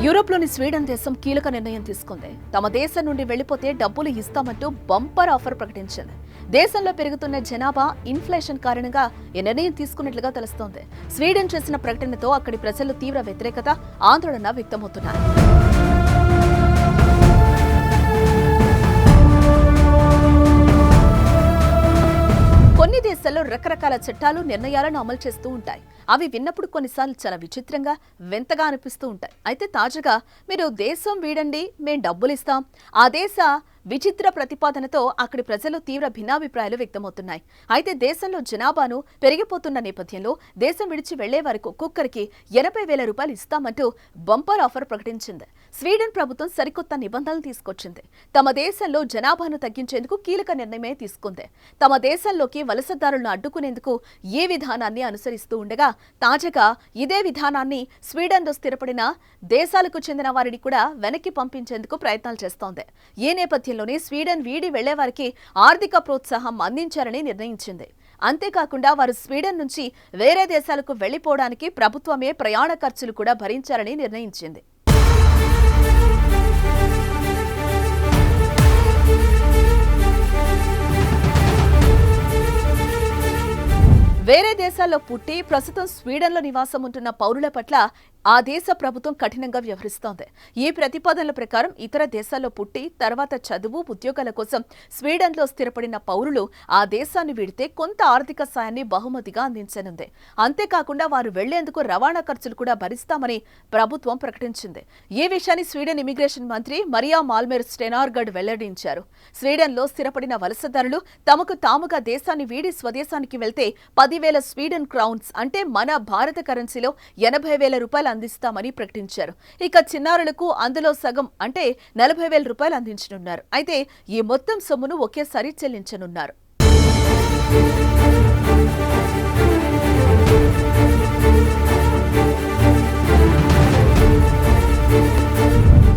యూరోప్లోని Sweden దేశం కీలక నిర్ణయం తీసుకుంది. తమ దేశం నుండి వెళ్లిపోతే డబ్బులు ఇస్తామంటూ బంపర్ ఆఫర్ ప్రకటించింది. దేశంలో పెరుగుతున్న జనాభా, ఇన్ఫ్లేషన్ కారణంగా ఈ నిర్ణయం తీసుకున్నట్లుగా తెలుస్తోంది. స్వీడన్ చేసిన ప్రకటనతో అక్కడి ప్రజలు తీవ్ర వ్యతిరేకత, ఆందోళన వ్యక్తమవుతున్నారు. కొన్ని దేశాల్లో రకరకాల చట్టాలు, నిర్ణయాలను అమలు చేస్తూ ఉంటాయి. అవి విన్నప్పుడు కొన్నిసార్లు చాలా విచిత్రంగా, వింతగా అనిపిస్తూ ఉంటాయి. అయితే తాజాగా మీరు దేశం వీడండి, మేం డబ్బులు ఇస్తాం, ఆ దేశ విచిత్ర ప్రతిపాదనతో అక్కడి ప్రజలు తీవ్ర భిన్నాభిప్రాయాలు వ్యక్తమవుతున్నాయి. అయితే దేశంలో జనాభాను పెరిగిపోతున్న నేపథ్యంలో దేశం విడిచి వెళ్లే వారికి ఒక్కొక్కరికి 80,000 రూపాయలు ఇస్తామంటూ బంపర్ ఆఫర్ ప్రకటించింది. స్వీడన్ ప్రభుత్వం సరికొత్త నిబంధనలు తీసుకొచ్చింది. తమ దేశంలో జనాభాను తగ్గించేందుకు కీలక నిర్ణయమే తీసుకుంది. తమ దేశంలోకి వలసదారులను అడ్డుకునేందుకు ఈ విధానాన్ని అనుసరిస్తూ ఉండగా తాజాగా ఇదే విధానాన్ని స్వీడన్లో స్థిరపడిన దేశాలకు చెందిన వారిని కూడా వెనక్కి పంపించేందుకు ప్రయత్నాలు చేస్తోంది. ఈ నేపథ్యంలోనే స్వీడన్ వీడి వెళ్లే వారికి ఆర్థిక ప్రోత్సాహం అందించాలని నిర్ణయించింది. అంతేకాకుండా వారు స్వీడన్ నుంచి వేరే దేశాలకు వెళ్లిపోవడానికి ప్రభుత్వమే ప్రయాణ ఖర్చులు కూడా భరించాలని నిర్ణయించింది. వేరే దేశాల్లో పుట్టి ప్రస్తుతం స్వీడన్లో నివాసం ఉంటున్న పౌరుల పట్ల ఆ దేశ ప్రభుత్వం కఠినంగా వ్యవహరిస్తోంది. ఈ ప్రతిపాదనల ప్రకారం ఇతర దేశాల్లో పుట్టి తర్వాత చదువు, ఉద్యోగాల కోసం స్వీడన్లో స్థిరపడిన పౌరులు ఆ దేశాన్ని వీడితే కొంత ఆర్థిక సాయాన్ని బహుమతిగా అందించనుంది. అంతేకాకుండా వారు వెళ్లేందుకు రవాణా ఖర్చులు కూడా భరిస్తామని ప్రభుత్వం ప్రకటించింది. ఈ విషయాన్ని స్వీడన్ ఇమిగ్రేషన్ మంత్రి మరియా మాల్మెర్ స్టెనార్గడ్ వెల్లడించారు. స్వీడన్లో స్థిరపడిన వలసదారులు తమకు తాముగా దేశాన్ని వీడి స్వదేశానికి వెళ్తే 10,000 స్వీడన్ క్రౌన్స్ అంటే మన భారత కరెన్సీలో 80,000 రూపాయలు అందిస్తామని ప్రకటించారు. ఇక చిన్నారులకు అందులో సగం అంటే 40,000 రూపాయలు అందించనున్నారు. అయితే ఈ మొత్తం సొమ్మును ఒకేసారి చెల్లించనున్నారు.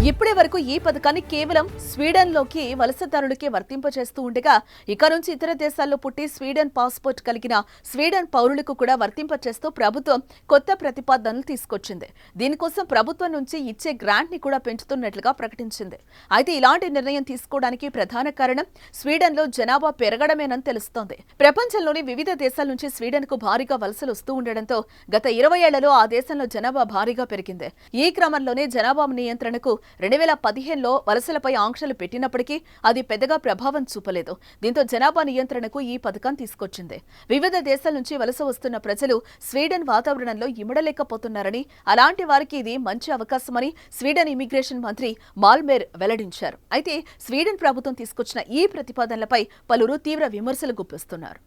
ఇప్పటి వరకు ఈ పథకాన్ని కేవలం స్వీడన్లోకి వలసదారులకే వర్తింపచేస్తూ ఉండగా ఇక నుంచి ఇతర దేశాల్లో పుట్టి స్వీడన్ పాస్పోర్ట్ కలిగిన స్వీడన్ పౌరులకు కూడా వర్తింపచేస్తూ ప్రభుత్వం కొత్త ప్రతిపాదనలు తీసుకొచ్చింది. దీనికోసం ప్రభుత్వం నుంచి ఇచ్చే గ్రాంట్ ని కూడా పెంచుతున్నట్లుగా ప్రకటించింది. అయితే ఇలాంటి నిర్ణయం తీసుకోవడానికి ప్రధాన కారణం స్వీడన్లో జనాభా పెరగడమేనని తెలుస్తోంది. ప్రపంచంలోని వివిధ దేశాల నుంచి స్వీడన్ కు భారీగా వలసలు వస్తూ ఉండడంతో గత 20 ఏళ్లలో ఆ దేశంలో జనాభా భారీగా పెరిగింది. ఈ క్రమంలోనే జనాభా నియంత్రణకు 2015లో వలసలపై ఆంక్షలు పెట్టినప్పటికీ అది పెద్దగా ప్రభావం చూపలేదు. దీంతో జనాభా నియంత్రణకు ఈ పథకం తీసుకొచ్చింది. వివిధ దేశాల నుంచి వలస వస్తున్న ప్రజలు స్వీడన్ వాతావరణంలో ఇమడలేకపోతున్నారని, అలాంటి వారికి ఇది మంచి అవకాశమని స్వీడన్ ఇమిగ్రేషన్ మంత్రి మాల్మెర్ వెల్లడించారు. అయితే స్వీడన్ ప్రభుత్వం తీసుకొచ్చిన ఈ ప్రతిపాదనలపై పలువురు తీవ్ర విమర్శలు గుప్పిస్తున్నారు.